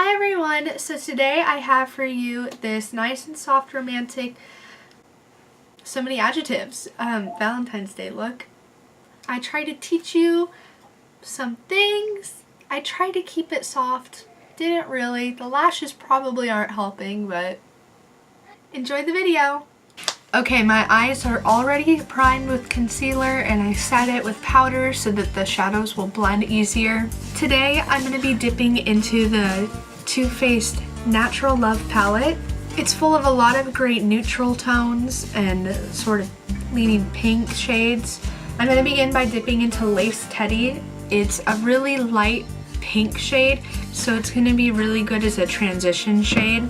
Hi everyone! So today I have for you this nice and soft romantic, so many adjectives, Valentine's Day look. I try to teach you some things. I try to keep it soft. Didn't really. The lashes probably aren't helping, but enjoy the video. Okay, my eyes are already primed with concealer and I set it with powder so that the shadows will blend easier. Today I'm going to be dipping into the Too Faced Natural Love palette. It's full of a lot of great neutral tones and sort of leaning pink shades. I'm going to begin by dipping into Lace Teddy. It's a really light pink shade, so it's going to be really good as a transition shade.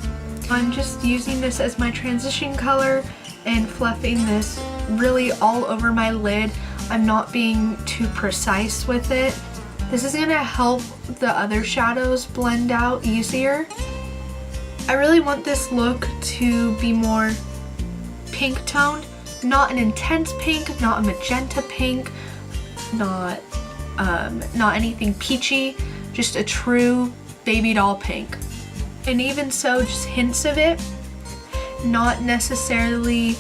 I'm just using this as my transition color and fluffing this really all over my lid. I'm not being too precise with it. This is gonna help the other shadows blend out easier. I really want this look to be more pink toned, not an intense pink, not a magenta pink, not anything peachy, just a true baby doll pink. And even so, just hints of it. Not necessarily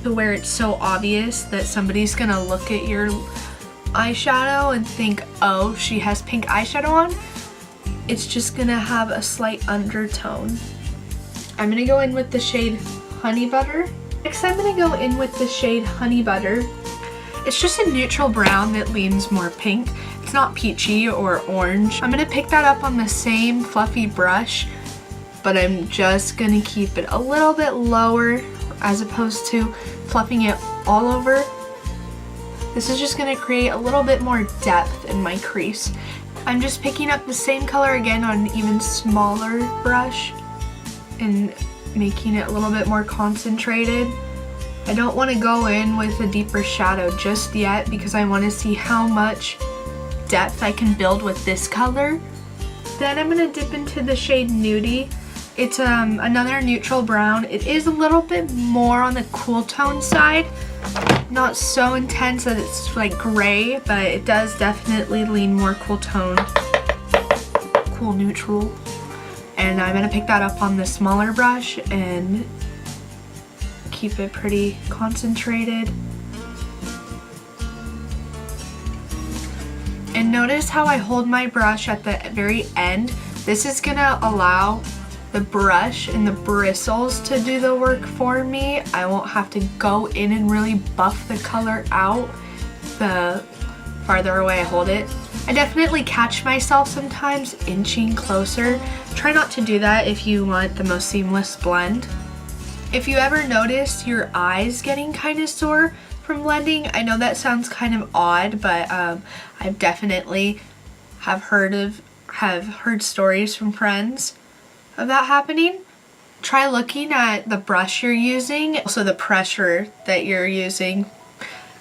to where it's so obvious that somebody's gonna look at your eyeshadow and think, oh, she has pink eyeshadow on. It's just gonna have a slight undertone. I'm gonna go in with the shade Honey Butter. Next I'm gonna go in with the shade Honey Butter. It's just a neutral brown that leans more pink. It's not peachy or orange. I'm gonna pick that up on the same fluffy brush, but I'm just gonna keep it a little bit lower as opposed to fluffing it all over. This is just gonna create a little bit more depth in my crease. I'm just picking up the same color again on an even smaller brush and making it a little bit more concentrated. I don't want to go in with a deeper shadow just yet because I want to see how much depth I can build with this color. Then I'm gonna dip into the shade Nudie. It's another neutral brown. It is a little bit more on the cool tone side. Not so intense that it's like gray, but it does definitely lean more cool tone. Cool neutral. And I'm gonna pick that up on the smaller brush and keep it pretty concentrated. And notice how I hold my brush at the very end. This is gonna allow the brush and the bristles to do the work for me. I won't have to go in and really buff the color out the farther away I hold it. I definitely catch myself sometimes inching closer. Try not to do that if you want the most seamless blend. If you ever notice your eyes getting kind of sore from blending, I know that sounds kind of odd, but I've definitely have heard stories from friends of that happening. Try looking at the brush you're using, also the pressure that you're using.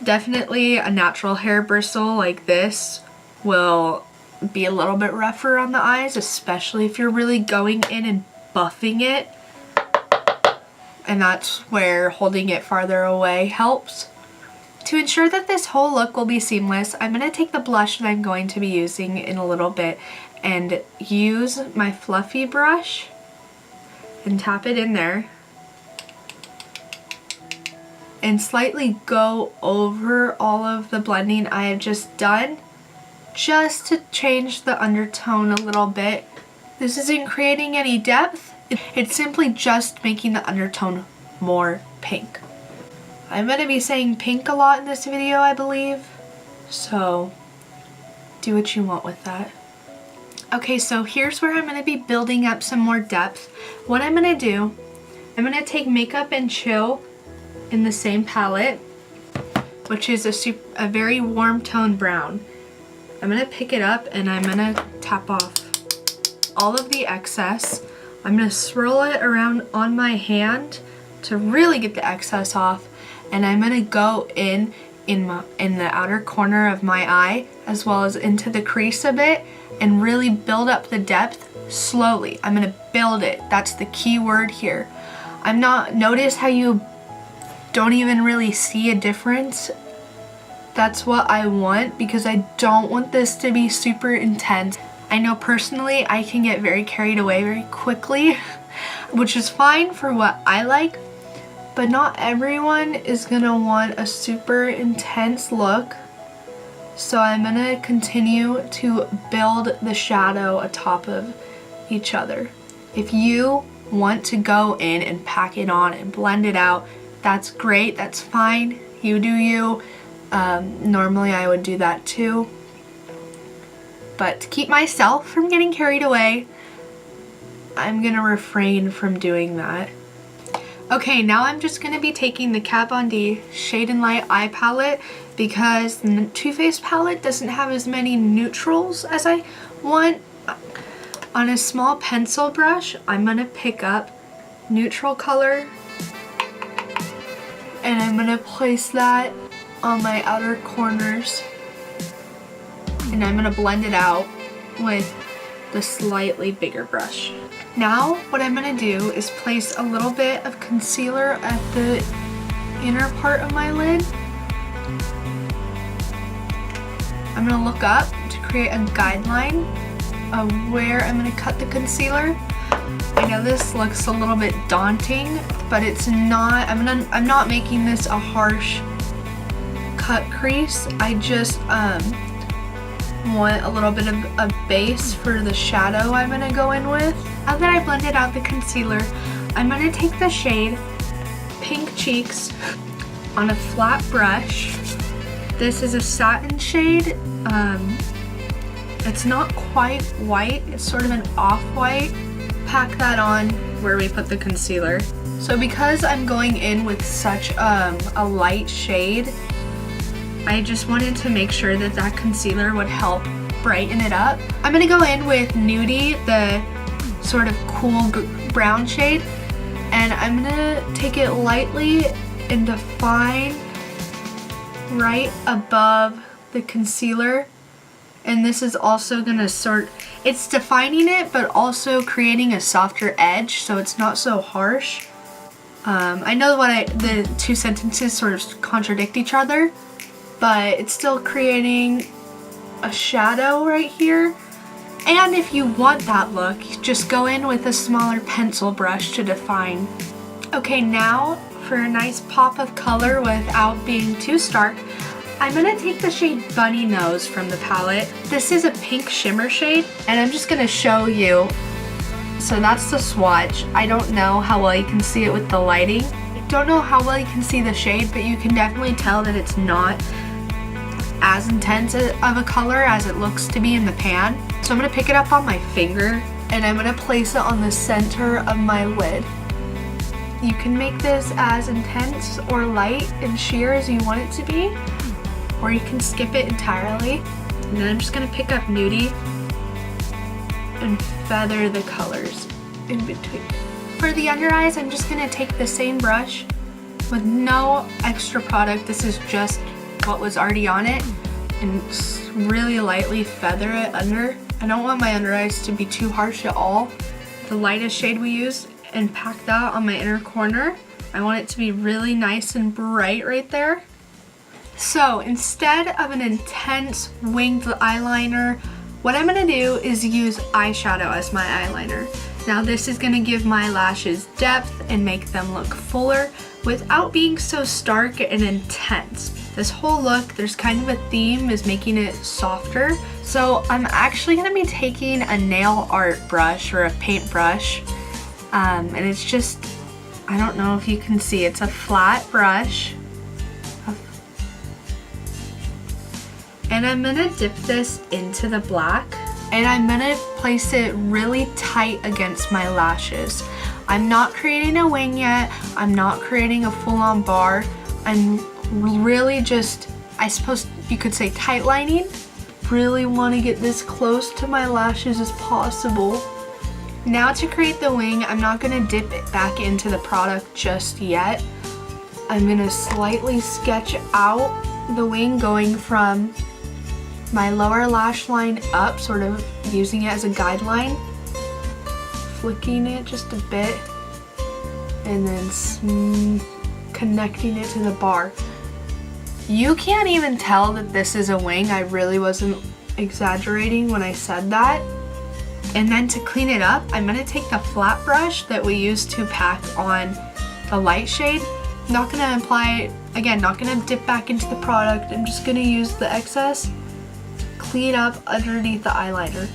Definitely a natural hair bristle like this will be a little bit rougher on the eyes, especially if you're really going in and buffing it. And that's where holding it farther away helps. To ensure that this whole look will be seamless, I'm going to take the blush that I'm going to be using in a little bit and use my fluffy brush and tap it in there and slightly go over all of the blending I have just done, just to change the undertone a little bit. This isn't creating any depth, it's simply just making the undertone more pink. I'm going to be saying pink a lot in this video, I believe, so do what you want with that. Okay, so here's where I'm going to be building up some more depth. What I'm going to do, I'm going to take Makeup and Chill in the same palette, which is a very warm tone brown. I'm going to pick it up and I'm going to tap off all of the excess. I'm going to swirl it around on my hand to really get the excess off, and I'm going to go in the outer corner of my eye as well as into the crease a bit and really build up the depth slowly. I'm going to build it. That's the key word here. Notice how you don't even really see a difference. That's what I want because I don't want this to be super intense. I know personally I can get very carried away very quickly, which is fine for what I like, but not everyone is gonna want a super intense look. So I'm gonna continue to build the shadow atop of each other. If you want to go in and pack it on and blend it out, that's great, that's fine, you do you. Normally I would do that too. But to keep myself from getting carried away, I'm gonna refrain from doing that. Okay, now I'm just gonna be taking the Kat Von D Shade and Light eye palette because the Too Faced palette doesn't have as many neutrals as I want. On a small pencil brush, I'm gonna pick up neutral color and I'm gonna place that on my outer corners and I'm gonna blend it out with the slightly bigger brush. Now what I'm gonna do is place a little bit of concealer at the inner part of my lid. I'm gonna look up to create a guideline of where I'm gonna cut the concealer. I know this looks a little bit daunting, but it's not. I'm not making this a harsh cut crease. I just want a little bit of a base for the shadow I'm gonna go in with. Now that I blended out the concealer, I'm gonna take the shade Pink Cheeks on a flat brush. This is a satin shade. It's not quite white, it's sort of an off-white. Pack that on where we put the concealer. So because I'm going in with such a light shade, I just wanted to make sure that that concealer would help brighten it up. I'm gonna go in with Nudie, the sort of cool brown shade, and I'm gonna take it lightly and define right above the concealer. And this is also gonna it's defining it but also creating a softer edge so it's not so harsh. I know the two sentences sort of contradict each other, but it's still creating a shadow right here. And if you want that look, just go in with a smaller pencil brush to define. Okay, now for a nice pop of color without being too stark, I'm gonna take the shade Bunny Nose from the palette. This is a pink shimmer shade, and I'm just gonna show you. So that's the swatch. I don't know how well you can see it with the lighting. I don't know how well you can see the shade, but you can definitely tell that it's not as intense of a color as it looks to be in the pan. So I'm gonna pick it up on my finger, and I'm gonna place it on the center of my lid. You can make this as intense or light and sheer as you want it to be, or you can skip it entirely. And then I'm just gonna pick up Nudie and feather the colors in between. For the under eyes, I'm just gonna take the same brush with no extra product. This is just what was already on it, and really lightly feather it under. I don't want my under eyes to be too harsh at all. The lightest shade we used, and pack that on my inner corner. I want it to be really nice and bright right there. So instead of an intense winged eyeliner, what I'm gonna do is use eyeshadow as my eyeliner. Now this is gonna give my lashes depth and make them look fuller without being so stark and intense. This whole look, there's kind of a theme, is making it softer. So I'm actually gonna be taking a nail art brush or a paint brush, and it's just, I don't know if you can see, it's a flat brush. And I'm gonna dip this into the black, and I'm gonna place it really tight against my lashes. I'm not creating a wing yet, I'm not creating a full-on bar. I'm really just, I suppose you could say, tight lining. Really want to get this close to my lashes as possible. Now to create the wing, I'm not gonna dip it back into the product just yet. I'm gonna slightly sketch out the wing going from my lower lash line up, sort of using it as a guideline, flicking it just a bit, and then connecting it to the bar. You can't even tell that this is a wing. I really wasn't exaggerating when I said that. And then to clean it up, I'm gonna take the flat brush that we used to pack on the light shade. Not gonna apply, again, not gonna dip back into the product. I'm just gonna use the excess, clean up underneath the eyeliner.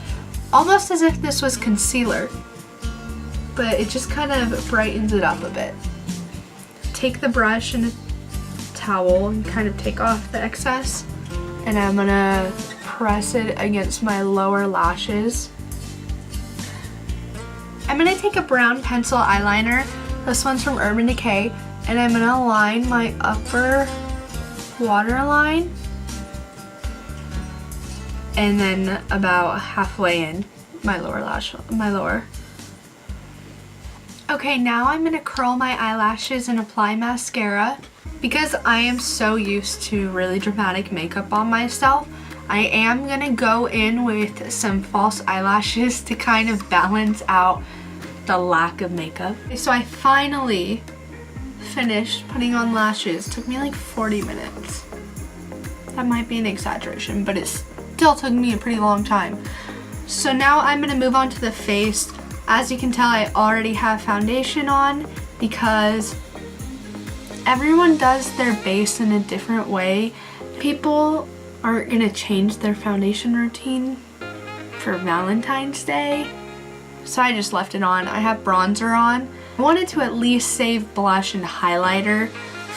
Almost as if this was concealer, but it just kind of brightens it up a bit. Take the brush and a towel and kind of take off the excess, and I'm gonna press it against my lower lashes. I'm gonna take a brown pencil eyeliner. This one's from Urban Decay, and I'm gonna line my upper waterline and then about halfway in my lower. Okay, now I'm gonna curl my eyelashes and apply mascara. Because I am so used to really dramatic makeup on myself, I am gonna go in with some false eyelashes to kind of balance out the lack of makeup. So I finally finished putting on lashes. It took me like 40 minutes. That might be an exaggeration, but it still took me a pretty long time. So now I'm gonna move on to the face. As you can tell, I already have foundation on because everyone does their base in a different way. People aren't gonna change their foundation routine for Valentine's Day, so I just left it on. I have bronzer on. I wanted to at least save blush and highlighter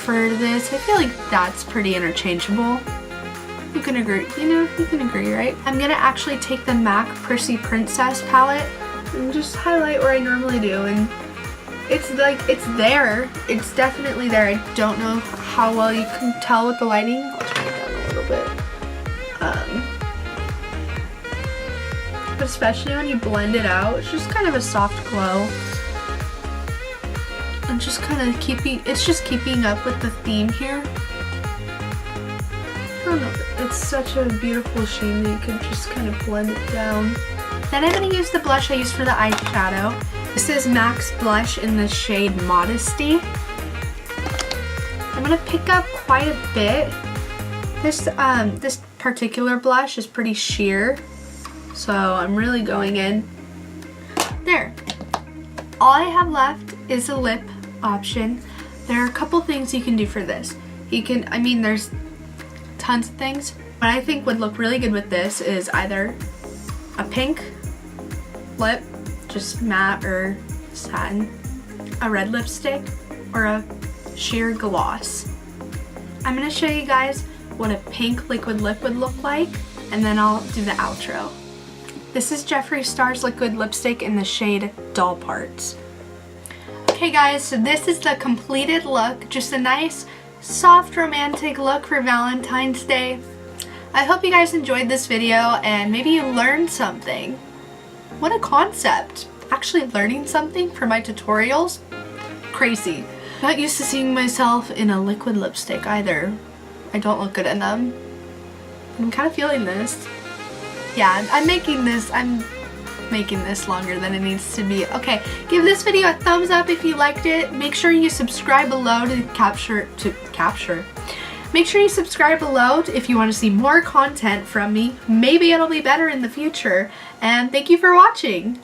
for this. I feel like that's pretty interchangeable. You can agree, you can agree, right? I'm gonna actually take the MAC Prissy Princess palette and just highlight where I normally do, and it's like, it's there. It's definitely there. I don't know how well you can tell with the lighting. I'll turn it down a little bit. But especially when you blend it out, it's just kind of a soft glow. And just kind of keeping up with the theme here. I don't know, it's such a beautiful shade that you can just kind of blend it down. Then I'm going to use the blush I used for the eyeshadow. This is MAC's blush in the shade Modesty. I'm going to pick up quite a bit. This particular blush is pretty sheer, so I'm really going in. There. All I have left is a lip option. There are a couple things you can do for this. There's tons of things. What I think would look really good with this is either a pink lip, just matte or satin, a red lipstick, or a sheer gloss. I'm going to show you guys what a pink liquid lip would look like, and then I'll do the outro. This is Jeffree Star's liquid lipstick in the shade Doll Parts. Okay guys, so this is the completed look, just a nice soft romantic look for Valentine's Day. I hope you guys enjoyed this video and maybe you learned something. What a concept! Actually learning something for my tutorials? Crazy. Not used to seeing myself in a liquid lipstick either. I don't look good in them. I'm kind of feeling this. Yeah, I'm making this longer than it needs to be. Okay, give this video a thumbs up if you liked it. Make sure you subscribe below Make sure you subscribe below if you want to see more content from me. Maybe it'll be better in the future. And thank you for watching.